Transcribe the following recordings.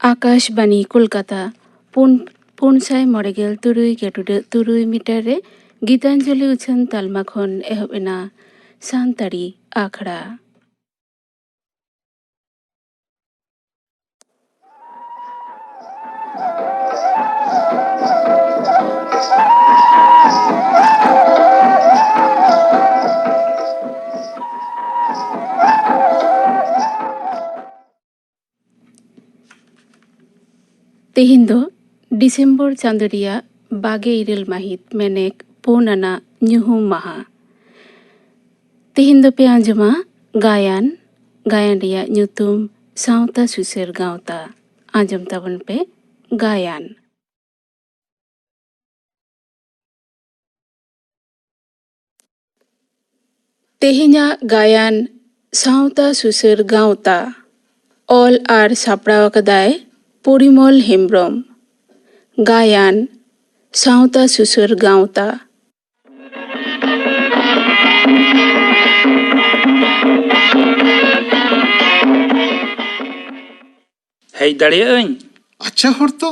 Akashvani Kolkata पुनसाय मरेगेल तुरुई गेटुडे तुरुई metre रे गीतांजलि उछन तालमा खन एहबेना सानताड़ी आखड़ा तेहिन दो डिसेम्बर चांदो रिया 22 माहित मेनेक पुन आना ᱧᱩᱦᱩᱢ माहा तेहिन दो पे आंजमा गायन रिया ᱧᱩᱛᱩᱢ सावता सुसेर गावता आंजम ताबन पे गायन तेहिना गायन सावता सुसेर गावता ऑल आर सापड़ाव कदाय परिमल हेम्ब्रम गायन सावता सुसर गावता हेज दाड़ेयाᱹᱧ अच्छा हर तो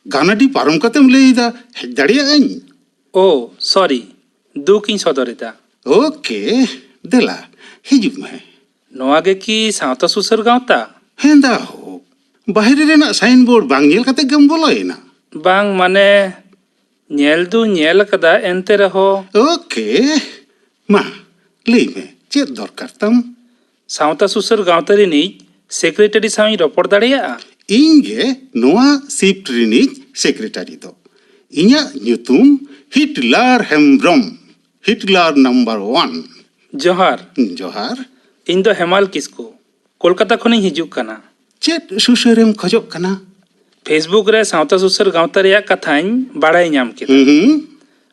गानाडी पारम कतेम लैदा हेज दाड़ेयाᱹᱧ ओ सॉरी दुखिन सदरेदा ओके देला हिजुग में नोआ गे की सावता सुसर गावता हेंदा हो बाहरे रेना साइन बोर्ड बांग नेल कते गम बोलोयना बांग माने नेल दु नेल कदा एंते रहो ओके मा लई में चेत दरकार तम सावता सुसर गावता रिनी सेक्रेटरी सावी रपड़ दाड़ेया इंगे नोआ शिफ्ट रिनिज सेक्रेटरी दो इnya ᱧᱩᱛᱩᱢ हिटलर हेम्ब्रम हिटलर नंबर 1 जोहार जोहार इन दो हेमाल किसको कोलकाता खनि हिजुक कना चेत सुसरेम खजोक कना फेसबुक रे सावता सुसर गावता रिया कथाኝ बाड़ाय ᱧᱟᱢ केदा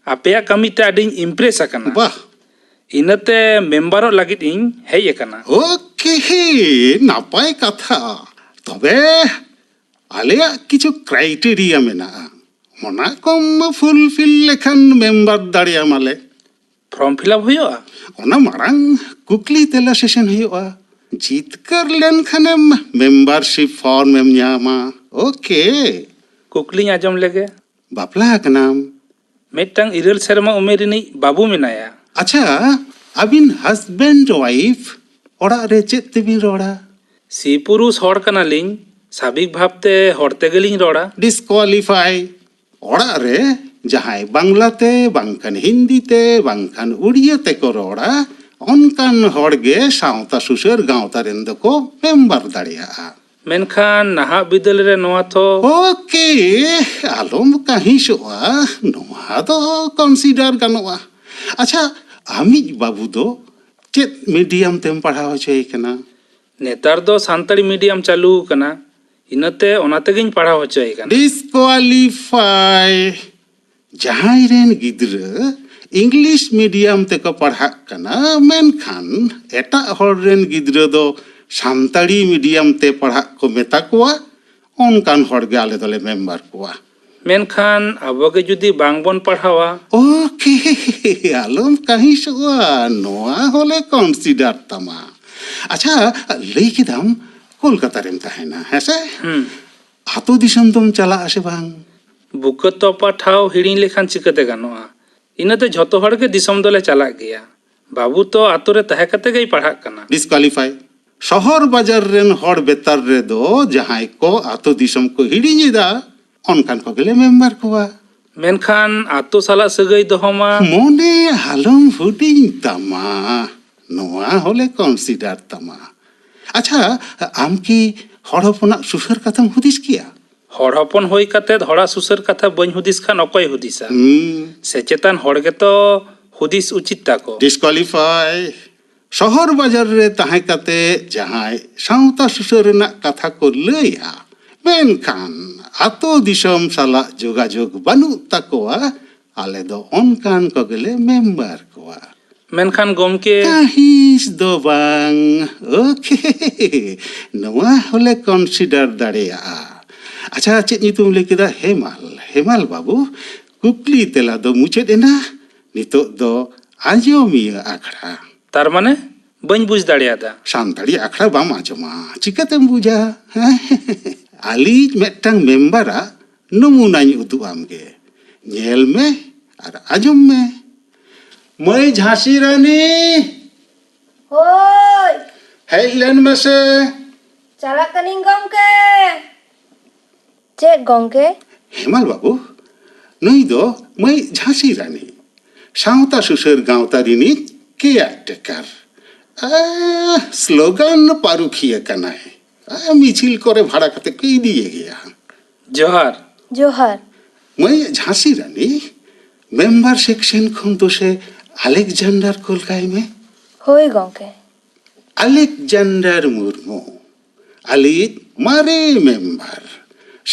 आपेया कमिटा आडिन इम्प्रेस अकना वाह इनते मेंबरो लागित इन हेय अकना ओके नापाय कथा तबे आलेया किछु क्राइटेरिया मेना ओना कम फुलफिल लेखन मेंबर दाड़िया माले फॉर्म फिलअप हुआ ओना मारांग कुकली तेला सेशन हुआ जीतकर लेन खानेम मेंबरशिप फॉर्म एम ᱧᱟᱢᱟ ओके कुकली आजम लेगे बापला कनाम मिदटांग इरल सेरमा उमेरिनी बाबू मेनाया अच्छा अबिन हस्बैंड वाइफ ओड़ा रे चेत तेबिन रोड़ा सी पुरुष हॉर कनालिंग साबिक भावते हॉरते गेलिंग रोड़ा डिस्क्वालिफाई ओड़ा रे जहाय बांग्लाते बांखान हिंदीते बांखान उड़ियाते को रोड़ा onkan horge सावता सुसर गावता रेन दको मेंबर दाड़िया मेनखान नाहा बिदल रे नोआ तो ओके आलोम काहिसोआ नोआ तो कंसीडर गानोआ अच्छा आमी बाबू दो चेत मीडियम तेम पढ़ाव होय कना नेतार दो सांताड़ी मीडियम चालू कना इनते ओनाते गिन पढ़ाव होय कना डिस्क्वालिफाई जहाय रेन गिद्रा इंग्लिश मीडियम ते को पढ़ा कना मेनखान एटा हर रेन गिद्रा दो सानताड़ी मीडियम ते पढ़ा को मेता कोआ ओनकान हर गे आले दले मेंबर कोआ मेनखान अबगे जुदी बांगबन पढ़ावा ओके आलम काहिसोआ नोआ होले कंसीडर तमा अच्छा लई किदाम कोलकाता रेम ताहेना हेसे आतो दिसम तुम चला आसे बांग बुकत तो पठाव हिड़िंग लेखान चिकते गानोआ इनते झतो हर के दिसम दोले चला गया बाबू तो आतो रे तहे कते गई पढ़ा कना डिस्क्वालिफाई शहर बाजार रेन हर बेतार रे दो जहाय को आतो दिसम को हिड़िंगेदा ओनकान को गेले मेंबर कोआ मेनखान आतो साला सगई दोहमा मोने हालम हुडिंग तमा नोआ होले कंसीडर तमा अच्छा आम की हर हपना सुसर कथम हुदिस किया हर हपन होई कते धड़ा सुसर कथा बन हुदिस खान अकय हुदिसा सेचेतान हर गे तो हुदिस उचित ताको डिस्क्वालिफाई शहर बाजार रे ताहे कते जहाय सावता सुसर रेना कथा को लैया मेनखान आतो दिसम साला जोगाजोग बानु ताकोआ आले दो ओनकान को गेले मेंबर कोआ मेनखान गमके काहिस दो बांग ओके नवा होले कंसीडर दाड़ेया अच्छा चेक नितुम ले केदा हेमाल बाबू कुकली तेला दो मुचाद एना नितो दो आंजोमिया आखड़ा तार माने बंज बुझ दाड़ेयादा सानताड़ी आखड़ा बाम आंजोमा चिकातेम बुझा आलिज मेटटांग मेम्बारा नमुनाኝ उदु आमगे ñेल में और आंजोम में मैं झांसी रानी Hoi, हेलन में से chala kaning gongke. Cek gongke? हेमाल बाबू नहीं दो मैं झांसी रानी सावता सुसर गांवता रिनी केयर टेकर स्लोगान पारुखिया कना है मिছিল করে ভাড়া করতে কই দিয়ে গিয়া जोहार Johar. मैं झांसी रानी मेंबर सेक्शन खन तो से अलेक्जेंडर कोलकाई में Hoi gongke. अलेक्जेंडर मुर्मू अलिज मारे मेंबर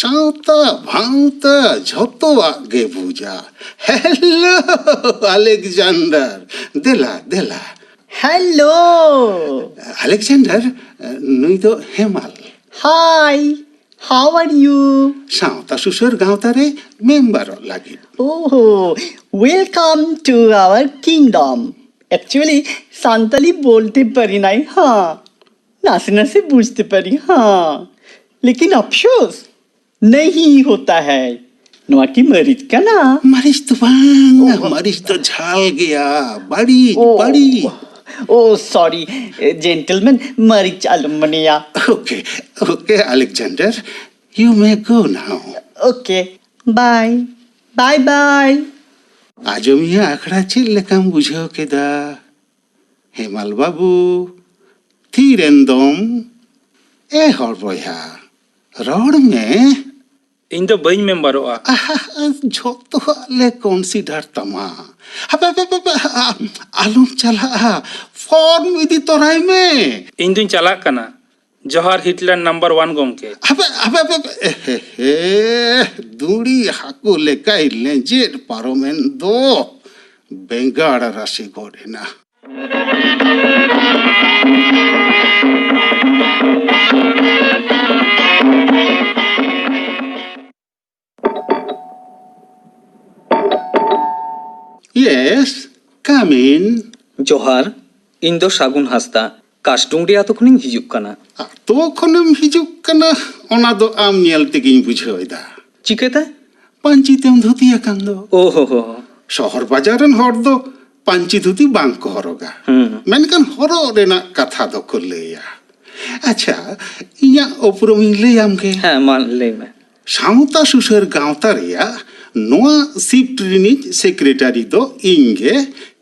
सावता भावता झतो आगे बुझा हेलो अलेक्जेंडर देला देला Hello. अलेक्जेंडर नुई दो हेमाल Hi. How are you? सावता सुसर गांवता रे मेंबर लागी Oh, welcome to our kingdom. Actually, Santali बोलते परी नहीं हाँ नासे नासे बुझते परी हाँ लेकिन अफसोस नहीं होता है नवा की मरीज का ना मरीज तो बांग मरीज तो झाल गया बड़ी बड़ी Oh, sorry, gentlemen, मरीज अलमनिया okay okay Alexander you may go now Okay, bye. Bye bye. आजमिया आखड़ा चिल लेकम बुझो केदा हेमाल बाबू थीरेंदम ए हर बया रोड में इन दो बंज मेंबरोआ झोतो ले कंसीडर तमा आलम चला फॉर्म इदी तोराई में इन दुन चला कना जोहार हिटलर नंबर 1 गमके दूरी हाकू लेकाई लेजेर पारोमेन दो बेंगाड़ राशि गोरेना Yes, come in. जोहार इन दो सागुन हस्ता कास्टुंगड़ी आतो खनिंग हिजुक कना तो खनम हिजुक कना ओना दो आम नेल तेगिन बुझोइदा चिकेता पांची तेम धोतिया कांदो ओहो हो शहर बाजारन हर दो पांची धोती बांग को हरोगा मेनकन हरो रेना कथा दो को लेया अच्छा इया उपरुमिंग लेयाम के हाँ मान ले मैं सावता सुसर गांवता रिया नोआ शिफ्ट रिनिज सेक्रेटरी दो इंगे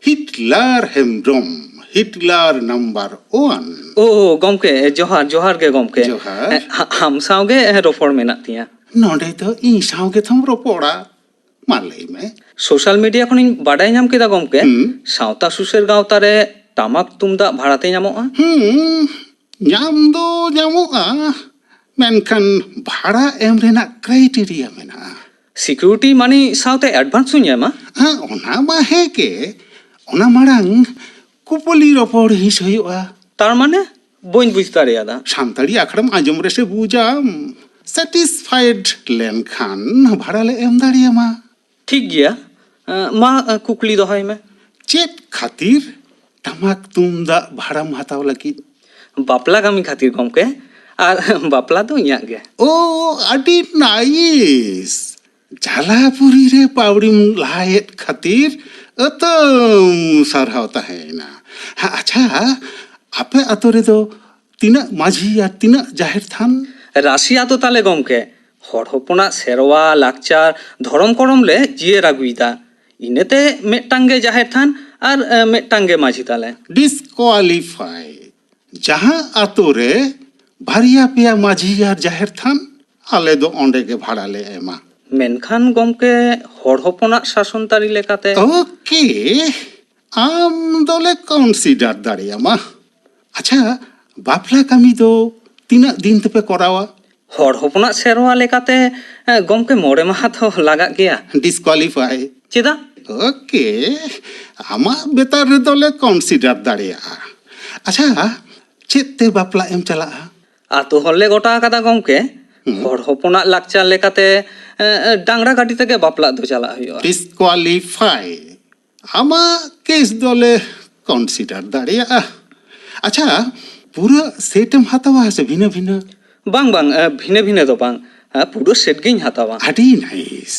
हिटलर हेम्ब्रोम हिटलर नंबर 1 ओ गमके जोहार जोहार के गमके जोहार। हम सावगे रोफोड़ में नातिया नोडे तो इन सावगे थम रोपोड़ा मालई में सोशल मीडिया खनिंग बाडाय नाम केदा गमके सावता सुसेर गांवता रे टामाक तुमदा भाड़ाते नामोआ ᱧᱟᱢ ᱫᱚ ᱧᱟᱢᱚᱜᱼᱟ ᱢᱮᱱᱠᱷᱟन ᱵᱷᱟᱲᱟ ᱮᱢ ᱨᱮᱱᱟᱜ ᱠᱨᱟᱭᱴᱮᱨᱤᱭᱟ ᱢᱮᱱᱟᱜᱼᱟ सिक्योरिटी मानी सावते एडवांस हुई ᱚᱱᱟ ᱢᱟ ᱦᱮᱸᱜᱮ ᱚᱱᱟ ᱢᱟᱲᱟᱝ ᱠᱩᱯᱚᱞᱤ ᱨᱚᱯᱚᱲ ᱦᱤᱸᱥ ᱦᱩᱭᱩᱜᱼᱟ तार माने बोइन बुझता रे यादा ᱥᱟᱱᱛᱟᱲᱤ ᱟᱠᱷᱲᱟᱢ ᱟᱸᱡᱚᱢ ᱨᱮᱥᱮ ᱵᱩᱡᱟᱢ ᱥᱮᱴᱤᱥफाइड ᱞᱮᱱᱠᱷᱟᱱ ᱵᱷᱟᱲᱟ ᱞᱮ ᱮᱢ ᱫᱟᱲᱮᱭᱟᱢᱟ ठीक गया मा कुकली दोहाई में ᱪᱮᱫ ᱠᱷᱟᱹᱛᱤᱨ ᱴᱟᱢᱟᱠ ᱛᱩᱢᱫᱟᱜ ᱵᱷᱟᱲᱟᱢ ᱦᱟᱛᱟᱣ ᱞᱟᱹᱜᱤᱫ बापला कामी खातिर गमके आर बापला तो इयां गे 오 아디 나이스 झालापुरी रे पावड़ीम लायत खातिर अतम सारहाव ताहेना अच्छा आपे अतो रे दो तिना माझी या तिना जाहिर थान राशिया तो ताले गमके हर हपना सेरवा लाकचार धरम करम ले जिए रागुइदा इनेते मेटांगे जाहिर थान आर मेटांगे माझी ताले डिस्क्वालिफाई जहां अतो रे भारिया पिया माझी यार जाहिर थान आले दो ओंडे के भाड़ा ले एमा मेनखान गमके हर हपना शासन तारी लेकाते ओके आम दोले कंसीडर दाड़ियामा अच्छा बापला कामी दो तिना दिन तपे करावा हर हपना सेरवा लेकाते गमके मोड़े माहा तो लगा गया डिस्क्वालिफाई चेदा ओके आमा बेतार रे दोले कंसीडर दाड़िया अच्छा ᱪᱮᱫ ᱛᱮ ᱵᱟᱯᱞᱟ ᱮᱢ ᱪᱟᱞᱟᱜᱼᱟ? ᱟᱛᱳ ᱦᱚᱲ ᱞᱮ ᱜᱚᱴᱟ ᱟᱠᱟᱫᱟ ᱜᱚᱢᱠᱮ, ᱦᱚᱲ ᱦᱚᱯᱚᱱᱟᱜ ᱞᱟᱠᱪᱟᱨ ᱞᱮᱠᱟᱛᱮ ᱰᱟᱝᱨᱟ ᱜᱟᱹᱰᱤ ᱛᱮᱜᱮ ᱵᱟᱯᱞᱟ ᱫᱚ ᱪᱟᱞᱟᱜ ᱦᱩᱭᱩᱜᱼᱟ। ᱰᱤᱥᱠᱳয়ালিফাই, ᱟᱢᱟᱜ ᱠᱮᱥ ᱫᱚᱞᱮ ᱠᱚᱱᱥᱤᱰᱟᱨ ᱫᱟᱲᱮᱭᱟᱜᱼᱟ। ᱟᱪᱪᱷᱟ, ᱯᱩᱨᱟᱹ ᱥᱮᱴᱮᱢ ᱦᱟᱛᱟᱣᱟ ᱥᱮ ᱵᱷᱤᱱᱟᱹ ᱵᱷᱤᱱᱟᱹ? ᱵᱟᱝ ᱵᱟᱝ, ᱵᱷᱤᱱᱟᱹ ᱵᱷᱤᱱᱟᱹ ᱫᱚ ᱵᱟᱝ, ᱯᱩᱨᱟᱹ ᱥᱮᱴ ᱜᱤᱧ ᱦᱟᱛᱟᱣᱟ। ᱟᱹᱰᱤ ᱱᱟᱭᱤᱥ।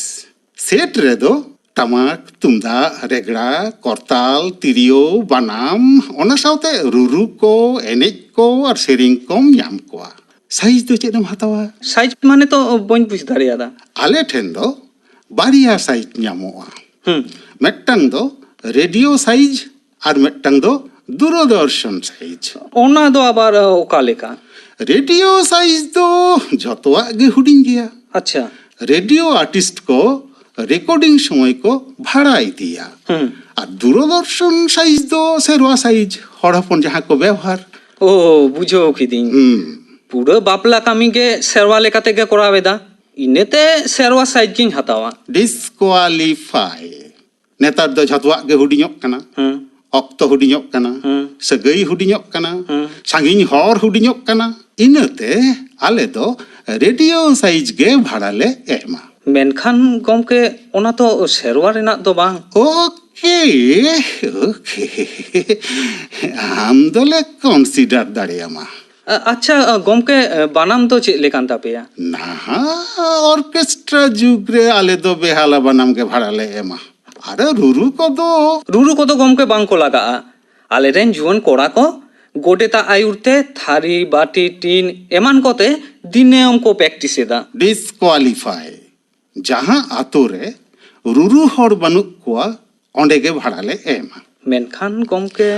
ᱥᱮᱴ ᱨᱮᱫᱚ ᱴᱟᱢᱟᱠ, ᱛᱩᱢᱫᱟᱜ, ᱨᱮᱜᱽᱲᱟ, ᱠᱚᱨᱛᱟᱞ, ᱛᱤᱨᱭᱳ, ᱵᱟᱱᱟᱢ, ᱚᱱᱟ ᱥᱟᱶᱛᱮ ᱨᱩᱨᱩ ᱠᱚ, ᱮᱱᱮᱡ ᱠᱚ ᱟᱨ ᱥᱮᱨᱮᱧ ᱠᱚᱢ ᱧᱟᱢ ᱠᱚᱣᱟ। ᱥᱟᱭᱤᱡ ᱫᱚ ᱪᱮᱫ ᱮᱢ ᱦᱟᱛᱟᱣᱟ? সাইজ মানে তো বইন বুঝ দাঁড়িয়াদা। ᱟᱞᱮ ᱴᱷᱮᱱ ᱫᱚ ᱵᱟᱨᱭᱟ ᱥᱟᱭᱤᱡ ᱧᱟᱢᱚᱜᱼᱟ। হুম, ᱢᱤᱫᱴᱟᱝ ᱫᱚ রেডিও সাইজ আর মিদটাং দো দূরদর্শন সাইজ। ওনা দো আবার ওকা লেখা? রেডিও সাইজ দো যতোয়াগ গে হুডিং গিয়া। আচ্ছা। রেডিও আর্টিস্ট কো রেকর্ডিং সময় কো ভাড়া ইদিয়া। হুম। আর দূরদর্শন সাইজ দো সেরোয়া সাইজ হড় হপন যাহা কো ব্যবহার। ও বুঝো কিদিন। হুম। পুরো বাপলা কামিগে সেরওয়া লেখা থেকে করাবেদা। ইনেতে সেরওয়া সাইজ গিন হাতাওয়া। ডিসকোয়ালিফাই। নেতার দো যতোয়াগ গে হুডিঙক কানা। হুম। অক্ত হুডিঙক কানা। হুম। সাগৈ হুডিঙক কানা। হুম। সাঙ্গিñ হর হুডিঙক কানা। ইনাতে আলে দো রেডিও সাইজ গে ভাড়ালে এমা। মেনখান গমকে ওনা তো সেরওয়া রেনাক দো বাং। ওকে ওকে, আম দলে কনসিডার দাঁড়িয়ামা। আচ্ছা গমকে বানাম তো চেক লেকান তাপেয়া? না, অর্কেস্ট্রা যুগরে আলে দো বেহালা বানাম গে ভাড়ালে এমা। আরে রুরু কদো রুরু কত গমকে বাংকো লাগা। আলে রেন জুয়ান কোড়া কো গোটেতা আয়ুরতে থারি বাটি টিন এমান কতে দিনে অঙ্ক প্র্যাকটিস এদা। ডিসকোয়ালিফাই। যাহা আতরে রুরু হড় বানুক কোয়া অন্ডে গে ভাড়ালে এমা। মেনখান গমকে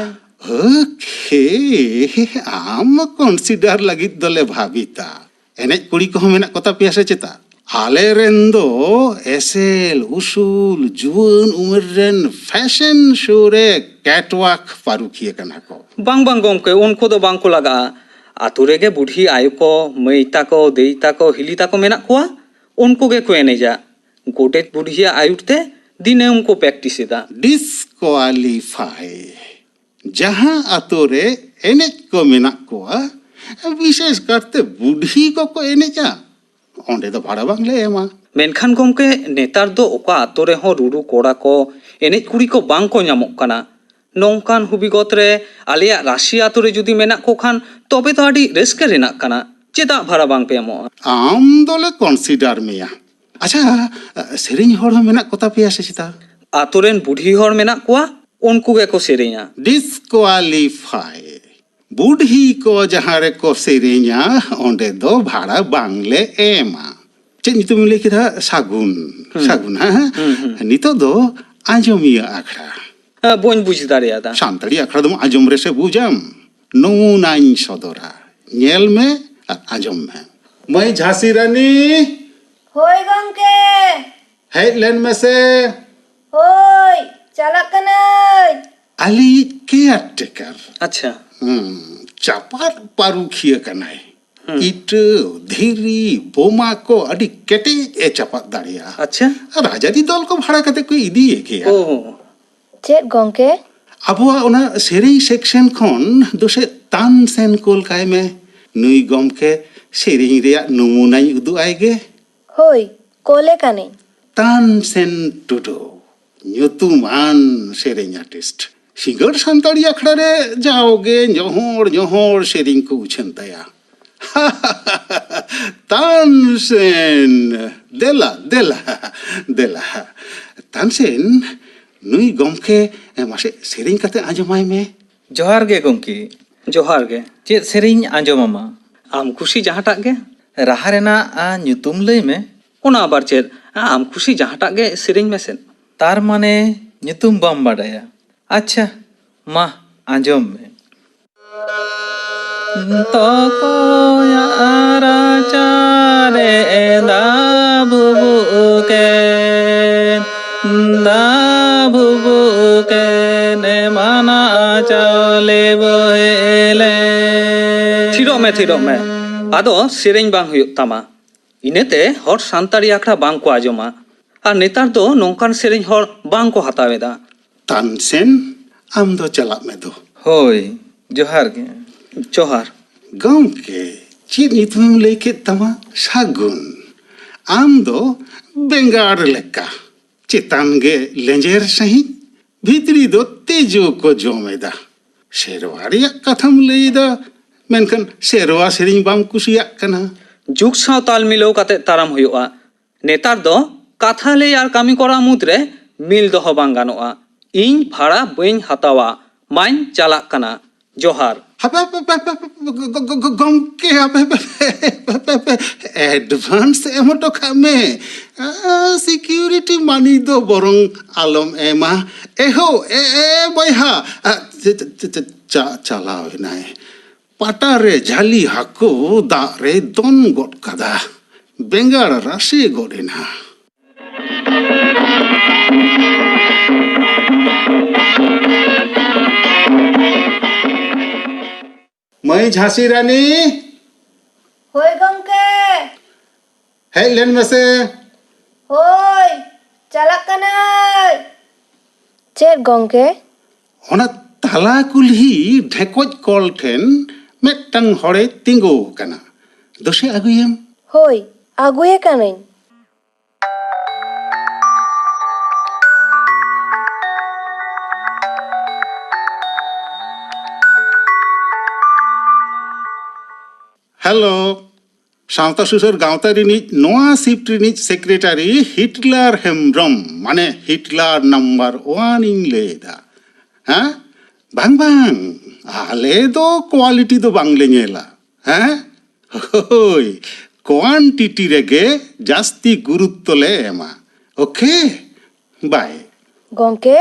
ওকে, আম কনসিডার লাগিত দলে ভাবিতা। এনে কুড়ি কহ মেনা কথা পিয়াসে চেতা। আলে রেন দো এসেল উসুল জুয়ান উমের রেন ফ্যাশন শো রে ক্যাটওয়াক পারুখিয়ে কানা কো। বাং বাং গমকে উনকো দো বাংকো লাগা। আতু রেগে বুढ़ी आयु को मई ताको देई ताको हिली ताको मेना कोआ उनको गे को एनेजा गोटेत बुढ़िया आयुते दिने उनको प्रैक्टिस एदा। ডিসকোয়ালিফাই। যাহা আতরে এনে কো মেনা কোয়া বিশেষ করতে বুढ़ी को এনেজা অন্ডে তো ভাড়া বাংলে এমা। मेनखान गमके नेतार दो ओका आतो रे हो रुरु कोड़ा को एनेज कुड़ी को बांग को ᱧᱟᱢᱚᱜ ᱠᱟᱱᱟ। नौकान हुबिगत रे आलिया राशि आतो रे जुदी मेना को खान तबे तो आडी रेस्के रेनाक काना। चेदा भाड़ा बांग पे एमोआ? আম দলে কনসিডার মেয়া। আচ্ছা, সেরিং হড় মেনা কথা পিয়াসে চিতা। आतो रेन बुढ़ी हर मेना कोआ उनको गे को सेरेኛ। ডিসকোয়ালিফাই। বুढ़ी को जहाँ रे को सेरेኛ ओंडे दो भाड़ा बांगले एमा। चेद नितुम ले किदा सागुन सागुन हाँ नितो दो आंजोमिया आखड़ा। बोन बुझ दाड़ियादा। सानताड़ी आखड़ा दो आंजोम रे से बुझाम। नमुनाइन सदरा नेल में और आंजोम में। मैं झांसी रानी হই গমকে। हेड लेन में से হই চালাক কানাই। अली केयरटेकर। अच्छा। चापार पारुखिया कनाय। इट धीरी बोमा को अडी केटे ए चापात दाड़िया। अच्छा। राजादी दल को भाड़ा कते कोई इदिए किया। ओ চেদ গমকে। আবহাওয়া ওনা সেরেই সেকশন খন দোষে তান সেন কলকায় মে নুই গমকে সেরেই রেয়া নমুনাই উদু আইগে। হই কোলে কানে। তান সেন টুডু nyutuman সেরেই আর্টিস্ট। সিঙ্গর সান্তাড়ি আখড়া রে যাওগে ñohor ñohor সেরিং কো উছেন তায়া। তানসেন দেলা দেলা দেলা তানসেন নুই গমকে মাসে সেরিং কাতে আঁজমাই মে। जोहार गे गमकी। जोहार गे। चेद सेरिंग आंजोमामा? आम खुशी जहाँटाक गे राहा रेना ᱧᱩᱛᱩᱢ लई में। ओना आबार चेद आम खुशी जहाँटाक गे सेरेኝ मेसेन। तार माने ᱧᱩᱛᱩᱢ बाम बाडाया। अच्छा मा आंजोम में। तो कोया राचारे दा बुबु के ने माना चले बोले। थिरो में आदो सेरेኝ बांग हुयुग तामा। इनेते हर सान्ताड़ी आखड़ा बांग को आजोमा और नेतार दो नौकान सेरेኝ हर बांग को हतावेदा। तानसेन आम दो चला में दो। होय जोहार गे। ᱡᱚᱦᱟᱨ ᱜᱚᱢᱠᱮ ᱪᱮᱫ ᱧᱩᱛᱩᱢᱮᱢ ᱞᱟᱹᱭ ᱠᱮᱫ ᱛᱟᱢᱟ? ᱥᱟᱹᱜᱩᱱ᱾ ᱟᱢ ᱫᱚ ᱵᱮᱸᱜᱟᱲ ᱞᱮᱠᱟ ᱪᱮᱛᱟᱱ ᱜᱮ ᱞᱮᱸᱡᱮᱨ ᱥᱟᱺᱦᱤᱡ, ᱵᱷᱤᱛᱨᱤ ᱫᱚ ᱛᱮᱡᱳ ᱠᱚ ᱡᱚᱢᱮᱫᱟ᱾ ᱥᱮᱨᱣᱟ ᱨᱮᱭᱟᱜ ᱠᱟᱛᱷᱟᱢ ᱞᱟᱹᱭᱮᱫᱟ, ᱢᱮᱱᱠᱷᱟন ᱥᱮᱨᱣᱟ ᱥᱮᱨᱮᱧ ᱵᱟᱢ ᱠᱩᱥᱤᱭᱟᱜ ᱠᱟᱱᱟ? ᱡᱩᱜᱽ ᱥᱟᱶ ᱛᱟᱞ ᱢᱤᱞᱟᱹᱣ ᱠᱟᱛᱮ ᱛᱟᱲᱟᱢ ᱦᱩᱭᱩᱜᱼᱟ। ᱱᱮᱛᱟᱨ ᱫᱚ ᱠᱟᱛᱷᱟ ᱞᱟᱹᱭ ᱟᱨ ᱠᱟᱹᱢᱤ ᱠᱚᱨᱟᱣ ᱢᱩᱫᱽᱨᱮ ᱢᱤᱞ ᱫᱚᱦᱚ ᱵᱟᱝ ᱜᱟᱱᱚᱜᱼᱟ। ᱤᱧ ᱵᱷᱟᱲᱟ ᱵᱟᱹᱧ ᱦᱟᱛᱟᱣᱟ, ᱢᱟᱧ ᱪᱟᱞᱟᱜ ᱠᱟᱱᱟ। ᱡᱚᱦᱟᱨ। গমকে অ্যাডভান্স এম হটো খামে সিকিউরিটি মানি দো বরং আলম এমা এহো এ বয়হা চালাও নাই পাটারে ঝালি হাকো দারে দন গট কাদা বেঙ্গাড় রাশে গড়ে না। मैं झांसी रानी Hoi gongke. हेज लेन में से Hoi, chalak kanay. Chet gongke? ona tala kulhi ढेकोज कॉल ठेन मेटंग हड़े तिंगो कना दोषे अगुयम। Hoi, aguye kanay. हेलो सावता सुसर गावता रिनिज नोआ शिफ्ट रिनिज सेक्रेटारी हिटलर हेम्ब्रम माने हिटलर नंबर 1 इन लेदा। हाँ बांग बांग आले दो क्वालिटी दो बांगले नेला। हाँ होय क्वांटिटी रेगे जास्ती गुरुत्व ले एमा। Okay bye. Gongke?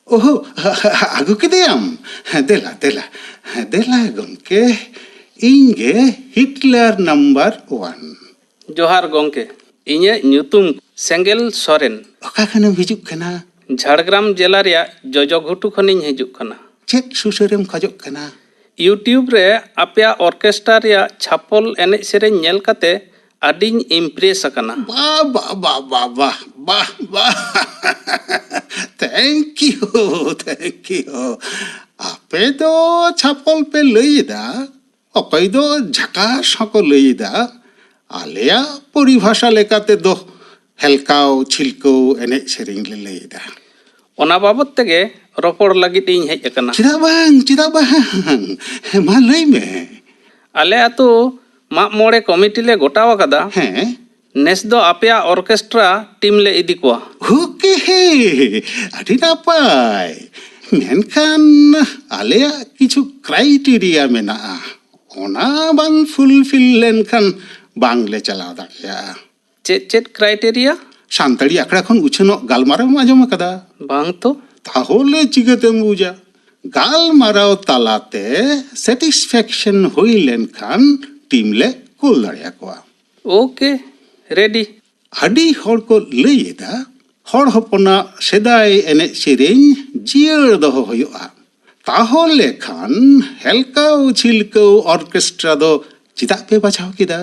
ओहो आगु के देम देला देला देला गमके इंगे हिटलर नंबर 1। ᱡᱚᱦᱟᱨ ᱜᱚᱝᱠᱮ, ᱤᱧᱟᱹᱜ ᱧᱩᱛᱩᱢ ᱥᱮᱸᱜᱮᱞ ᱥᱚᱨᱮᱱ, ओका खनम हिजुक कना ঝাড়গ্রাম জেলা ᱨᱮᱭᱟᱜ ᱡᱚᱡᱚᱜᱷᱩᱴᱩ ᱠᱷᱚᱱᱤᱧ ᱦᱤᱡᱩᱜ ᱠᱟᱱᱟ। चेक सुसरम खजक कना ᱤᱭᱩᱴᱤᱭᱩᱵᱽ ᱨᱮ ᱟᱯᱮᱭᱟᱜ ᱚᱨᱠᱮᱥᱴᱨᱟ ᱨᱮᱭᱟᱜ ᱪᱷᱟᱯᱚᱞ ᱮᱱᱮᱡ ᱥᱮᱨᱮᱧ ᱧᱮᱞ ᱠᱟᱛᱮ ᱟᱹᱰᱤᱧ ᱤᱢᱯᱨᱮᱥ ᱟᱠᱟᱱᱟ। वाह वाह वाह वाह वाह वाह वाह थैंक यू आपे दो छापल पे लईदा अकय दो झकास हको लईदा आलेया परिभाषा लेकाते दो हेलकाव छिलको एने सेरिंग ले लईदा। ᱚᱱᱟ ᱵᱟᱵᱚᱫ ᱛᱮᱜᱮ ᱨᱚᱯᱚᱲ ᱞᱟᱹᱜᱤᱫ ᱤᱧ ᱦᱮᱡ ᱟᱠᱟᱱᱟ। चिदा बांग मा लई में ᱟᱞᱮ ᱟᱛᱳ ᱢᱟᱜ ᱢᱚᱬᱮ ᱠᱚᱢᱤᱴᱤ ᱞᱮ ᱜᱚᱴᱟᱣ ᱟᱠᱟᱫᱟ। हैं ᱱᱮᱥ ᱫᱚ ᱟᱯᱮᱭᱟᱜ ᱚᱨᱠᱮᱥᱴᱨᱟ ᱴᱤᱢ ᱞᱮ ᱤᱫᱤ ᱠᱚᱣᱟ। ओके अभी नापाय मेनखान आलेया किछु क्राइटेरिया मेना ओना बांग फुलफिल लेनखान बांग ले चलाव दाड़िया। ᱪᱮᱫ ᱪᱮᱫ ᱠᱨᱟᱭᱴᱮᱨᱤয়া? सानताड़ी आखड़ा खन उछनो गालमाराव आजम कदा ᱵᱟᱝ ᱛᱚ। ताहोले चिगतेम बुझा गालमाराव तालाते सैटिस्फैक्शन हुई लेनखान टीम ले कुल दाड़िया कोआ। Okay ready. आडी हड़ को लईदा हड़ हपना सेदाय एने सेरेኝ जियर दहो हुयुआ ताहोले खान हेलकाव छिलकाव ऑर्केस्ट्रा दो चिदा पे बाछाव किदा।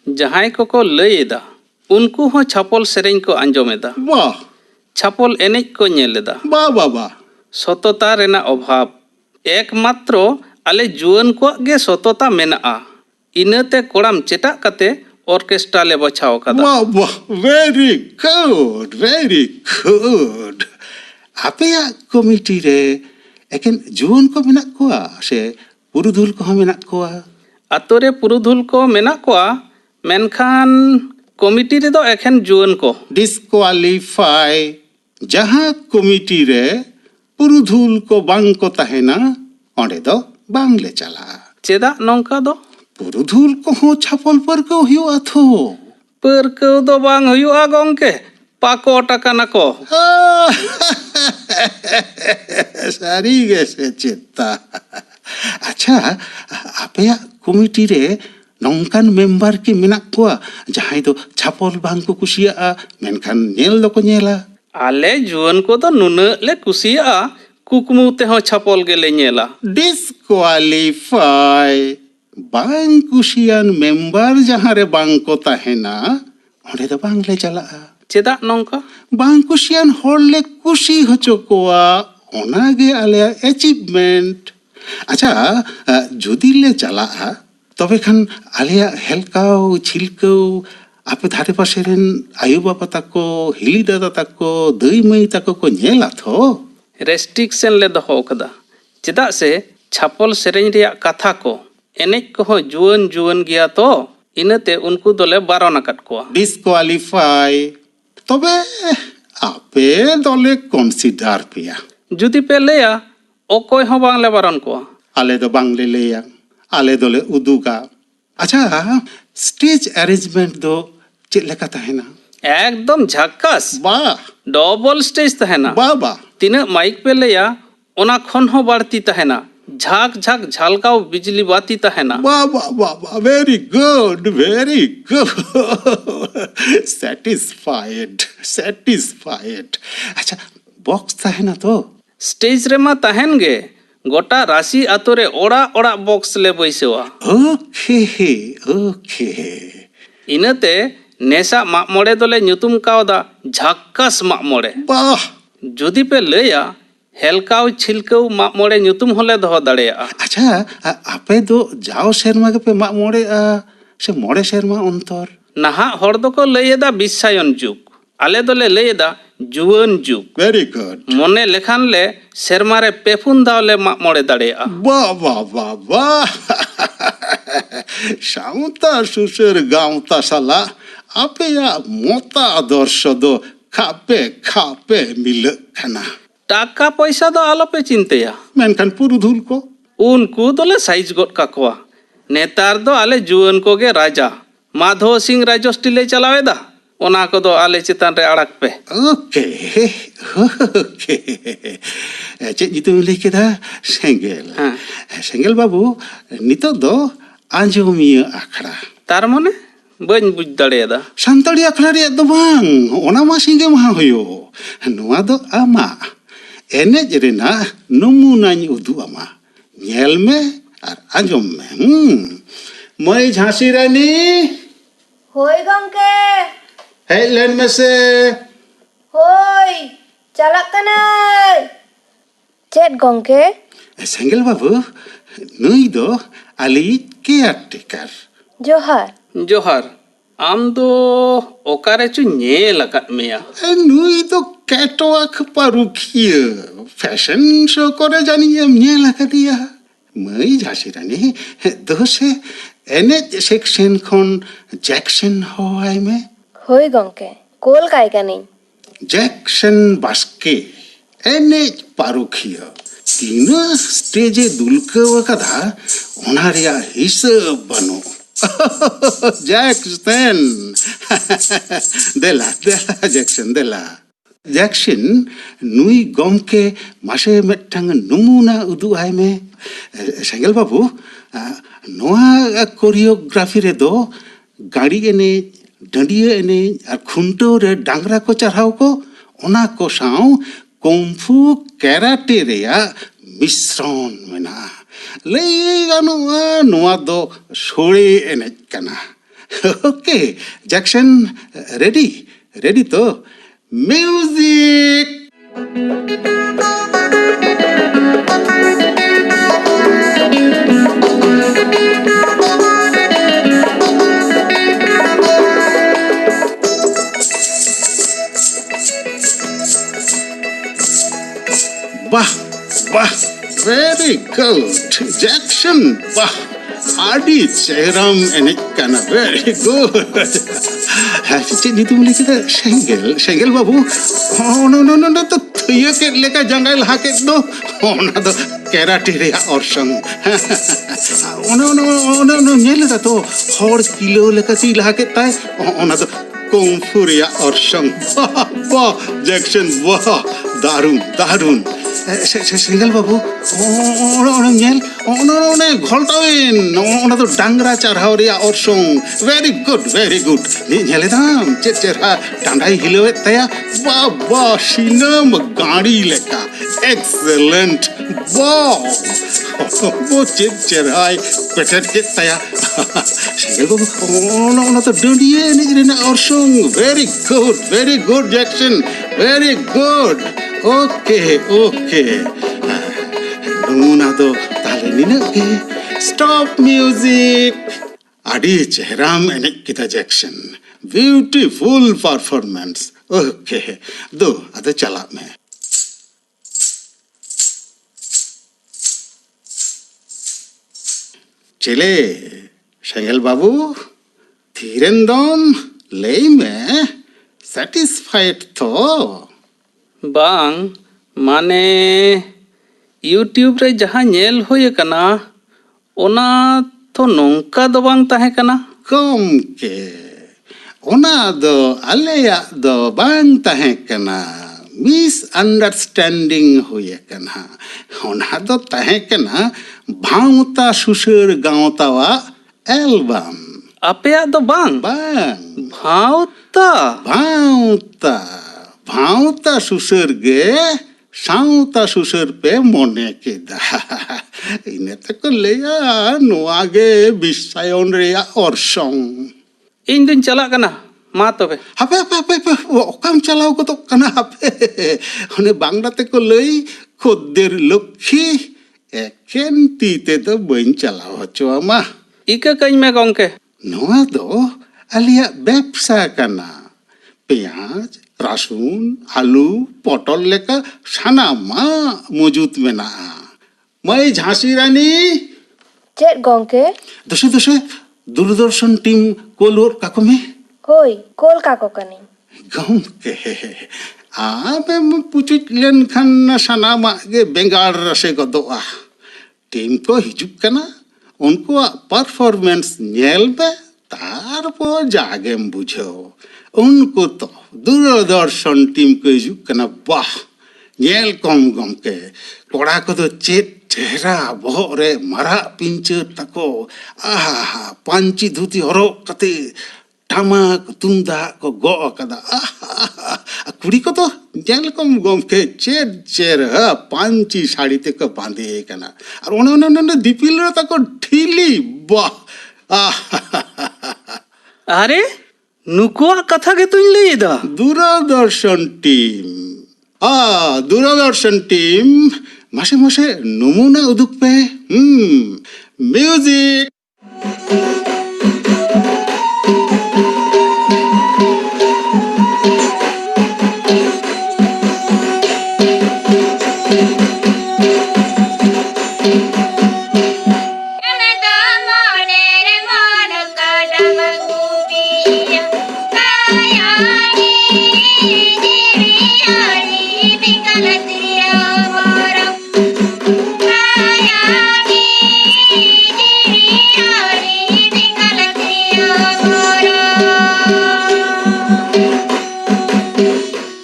ᱡᱟᱦᱟᱸᱭ ᱠᱚᱠᱚ ᱞᱟᱹᱭᱮᱫᱟ ᱩᱱᱠᱩ ᱦᱚᱸ ᱪᱷᱟᱯᱚᱞ ᱥᱮᱨᱮᱧ ᱠᱚ ᱟᱸᱡᱚᱢᱮᱫᱟ, वाह ᱪᱷᱟᱯᱚᱞ ᱮᱱᱮᱡ ᱠᱚ ᱧᱮᱞᱮᱫᱟ। वाह वाह वाह ᱥᱚᱛᱚᱛᱟ ᱨᱮᱱᱟᱜ ᱚᱵᱷᱟᱵᱽ, ᱮᱠᱢᱟᱛᱨᱚ ᱟᱞᱮ ᱡᱩᱣᱟᱹᱱ ᱠᱚᱣᱟᱜ ᱜᱮ ᱥᱚᱛᱚᱛᱟ ᱢᱮᱱᱟᱜᱼᱟ। ᱤᱱᱟᱹᱛᱮ ᱠᱚᱲᱟᱢ ᱪᱮᱴᱟᱜ ᱠᱟᱛᱮ ऑर्केस्ट्रा ले बचाव कदा। वाह वाह वेरी गुड आपेया कमिटी रे एकेन जुवन को मेना कोआ से पुरुधुल को मेना कोआ। ᱟᱛᱳ ᱨᱮ ᱯᱩᱨᱩᱫᱷᱩᱞ ᱠᱚ ᱢᱮᱱᱟᱜ ᱠᱚᱣᱟ, ᱢᱮᱱᱠᱷᱟन ᱠᱚᱢᱤᱴᱤ ᱨᱮᱫᱚ ᱮᱠᱷᱮᱱ ᱡᱩᱣᱟᱹᱱ ᱠᱚ। डिस्क्वालीफाई जहां कमिटी रे पुरुधुल को बांग को तहेना ओंडे दो बांग ले चला। ᱪᱮᱫᱟᱜ ᱱᱚᱝᱠᱟ ᱫᱚ? पुरुधुल को हो छापल पर को हुआ थो ᱯᱟᱹᱨᱠᱟᱹᱣ ᱫᱚ ᱵᱟᱝ ᱦᱩᱭᱩᱜᱼᱟ ᱜᱚᱝᱠᱮ, ᱯᱟᱠᱚᱴ ᱟᱠᱟᱱᱟᱠᱚ। सारी गैसे चित्ता। अच्छा आपेया कमिटी रे नौकान मेंबर की मेना कोआ जहां दो छापल बांग को कुसिया मेनखान नेल दो को नेला। ᱟᱞᱮ ᱡᱩᱣᱟᱹᱱ ᱠᱚᱫᱚ ᱱᱩᱱᱟᱹᱜ ᱞᱮ ᱠᱩᱥᱤᱭᱟᱜᱼᱟ, ᱠᱩᱠᱢᱩ ᱛᱮᱦᱚᱸ ᱪᱷᱟᱯᱚᱞ ᱜᱮᱞᱮ ᱧᱮᱞᱟ। डिस्क्वालीफाई बांग कुसियान मेंबर जहां रे बांग को तहेना ओंडे दो बांग ले चला। ᱪᱮᱫᱟᱜ ᱱᱚᱝᱠᱟ? बांग कुसियान हड़ ले कुसी होचो कोआ ओनागे आले अचीवमेंट अच्छा जुदी ले चला तबे खान आलिया हेलकाव छिलकाव आपे धारे पासे रेन आयु बाबा ताको हिली दादा ताको दई मई ताको को नेला थो रेस्ट्रिक्शन ले दहो कदा चेदा से छापल सेरेंज रिया कथा को एनेज को जुवन जुवन गया तो इनते उनको दोले बारन आकाद कोआ डिस्क्वालिफाई तबे आपे दोले कंसीडर पिया जुदी पे लेया ओकोय हो बांग ले बारन कोआ आले दो बांगले लेया आले दोले उदुगा अच्छा स्टेज अरेंजमेंट दो चेक लेका तहेना एकदम झक्कास बा डबल स्टेज तहेना बा तीना माइक पे लेया ओना खन हो बाड़ती तहेना झाक झाक झलकाव बिजली बाती तहेना वाह वेरी गुड सेटिस्फाइड अच्छा बॉक्स तहेना तो स्टेज रेमा तहेन गे गोटा राशि आतो रे ओड़ा ओड़ा बॉक्स ले बैसेवा ओके इनते नेसा माग मोड़े दोले ᱧᱩᱛᱩᱢ कावदा झक्कास माग मोड़े वाह जुदी पे लेया हेलकाव छिलकाव माग मोड़े ᱧᱩᱛᱩᱢ होले दहो दाड़ेया अच्छा आपे दो जाओ शर्मा के पे माग मोड़े से मोड़े शर्मा अंतर नाहा हर दो लैदा बिस्सायन जुग आले दोले लैदा जुवन जुग वेरी गुड मने लेखान ले सेरमा रे पेफुन दाव ले माग मोड़े दाड़ेया वाह साउता सुसुर गाउता साला आपे या मोता आदर्श दो खापे मिल खाना टाका पैसा दो आलो पे चिंतेया मेनखान पुरुधुल को उनको दोले साइज गोट काकोआ नेतार दो आले जुवन को गे राजा माधव सिंह राजोष्टी ले चलावेदा ओना को दो आले चितान रे अड़क पे ओके चेक जितु मिले केदा सेंगेल बाबू नितो दो आंजोमिया आखड़ा तार मने बन बुझ दाड़ेदा सानताड़ी आखड़ा रे दो बांग ओना मा सिंगे मा होयो नोआ दो आमा एनेज रेना नमुनाኝ उदु आमा नेल में और आंजोम में मई झांसी रानी होय गंके हेज लेन में से होय चलक कनाय चेट गंके सेंगेल बाबू नई दो आली केयरटेकर जोहार जोहार आम दो ओकारे चु नेल अकाद मेया नुई तो कैटवाक पारुखिया फैशन शो करे जानी नेल अकादिया मई झांसी रानी दोसे एनेज सेक्शन खन जैक्सन होय में होय गंके कोल काय कानी जैक्सन बास्के एनेज पारुखिया तीना स्टेजे दुलकाव कदा ओना रिया हिसाब बनो जैक्सन देला जैक्सन नुई गमके मासे मिदटांग नमुना उदु आय में सेंगेल बाबू नोआ कोरियोग्राफी रे दो गाड़ी एनेज डंडिया एनेज और खुंटो रे डांगरा को चढ़ाव को ओना को साव कुंफू कैराटे रेया मिश्रण मेना लई गानुआ नोआ दो सोड़े एनेज कना ओके जैक्सन रेडी तो म्यूजिक वाह वेरी गुड जैक्सन वाह आदि चेहराम एनेज कना वेरी गुड चेक नितुम लिखिदा सेंगेल बाबू नो तो थुया के लेका जंगल हाके दो ओना दो कैराटे रे औरसंग ओनो नेलदा तो हर किलो लेका सी लाके ताय ओना दो कुंफू रे औरसंग वाह जैक्सन वाह दारुन सेंगेल बाबू ओनो नेल ओनो घोलटावेन ओना तो डांगरा चढ़ाव रे औरसंग वेरी गुड नेले दाम चेरा डांडाई हिलोए तया वाह सिनेम गाड़ी लेका एक्सेलेंट वाह वो चेराई पेटेट के तया सेंगेल बाबू ओनो तो डंडिए निज रेना औरसंग very good Jackson very good okay नमुना दो ताले ताले निनक के स्टॉप म्यूजिक आड़ी चेहराम एनेक किता जैक्शन ब्यूटीफुल परफॉर्मेंस ओके दो अदे चला में चले शेंगल बाबू धीरेंदम लई में सेटिस्फाइड तो बांग माने यूट्यूब रे जहाँ नेल होय कना ओना तो नोंका दो बांग ताहे कना कम के ओना दो आलेया दो बांग ताहे कना मिसअंडरस्टैंडिंग होय कना ओना दो ताहे कना भावता सुसर गावतावा एल्बम आपेया दो बांग बांग भावता भावता भावता सुसर गे सावता सुसर पे मने केदा इने तक लेया नोआगे बिसायन रेया ऑर्सोंग इन दिन चला कना मा तबे हापे हापे हापे हापे ओकाम चलाव को तो कना हापे हने बांगला ते को लई खुदेर लक्ष्मी एकेन तीते तो बइन चलाव हचो मा इका कहीं में गंके नोआ दो आलिया व्यवसा कना पेंयाज रासुन आलू पटल लेका सानामा मौजूद मेना मैं झांसी रानी चेट गंके दसे दसे दूरदर्शन टीम कोलोर काको में होय कोल काको कनी गंके आबे म पुचिट लेन खान सानामा गे बेंगार रसे गदोआ टीम को हिजुक कना उनको परफॉर्मेंस नेल बे तारपर जागेम बुझो उनको तो दूरदर्शन टीम को हिजुक कना वाह नेल कम गमके कोड़ा को तो चेत चेहरा बहरे मारा पिंचर तको आहा पांची धुती हरो कते टामाक तुंदा को गो कदा आहा कुड़ी को तो नेल कम गमके चेत चेर पांची साड़ी ते को बांधे कना और ओने दीपिल रे तको ठीली वाह आहा अरे नुकुआ कथा के तुम ले दा दूरदर्शन टीम मासे मासे नमूना उदुक पे म्यूजिक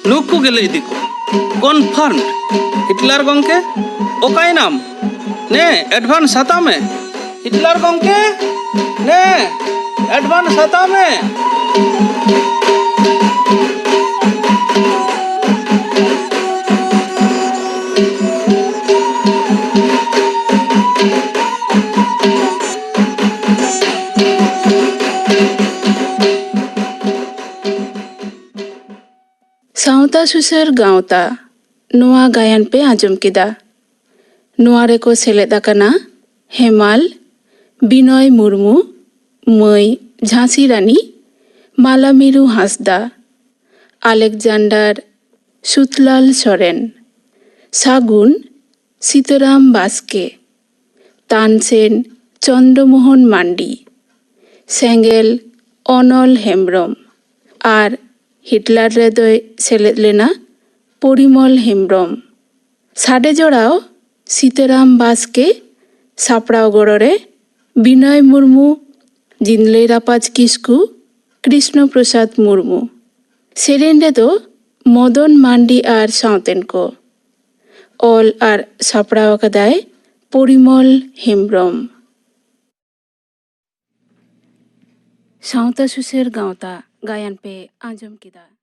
नुकु गेले दिको कन्फर्म हिटलर गंके ओकाय नाम ने एडवांस हता में हिटलर गंके ने एडवांस हता में सावता सुसर गावता नुआ गायन पे आजम किदा नुआ रे को सेलेदा कना हेमाल बिनय मुर्मू मई झांसी रानी मालामिरु हांसदा आलेक्जेंडर सुतलाल सोरेन सागुन सीताराम बास्के तानसेन चंद्रमोहन मांडी सेंगेल अनल हेम्ब्रम और हिटलर रे दोय सेलेद लेना परिमल हेम्ब्रम साडे जोड़ाओ सीताराम बास्के सापड़ाव गड़रे बिनय मुर्मू जिनले रापाज किस्कू कृष्ण प्रसाद मुर्मू सेरेन रे दो मदन मांडी और सावतेन को ऑल और सापड़ाव कदाय परिमल हेम्ब्रम सावता सुसेर गावता गायन पे आजम किदा।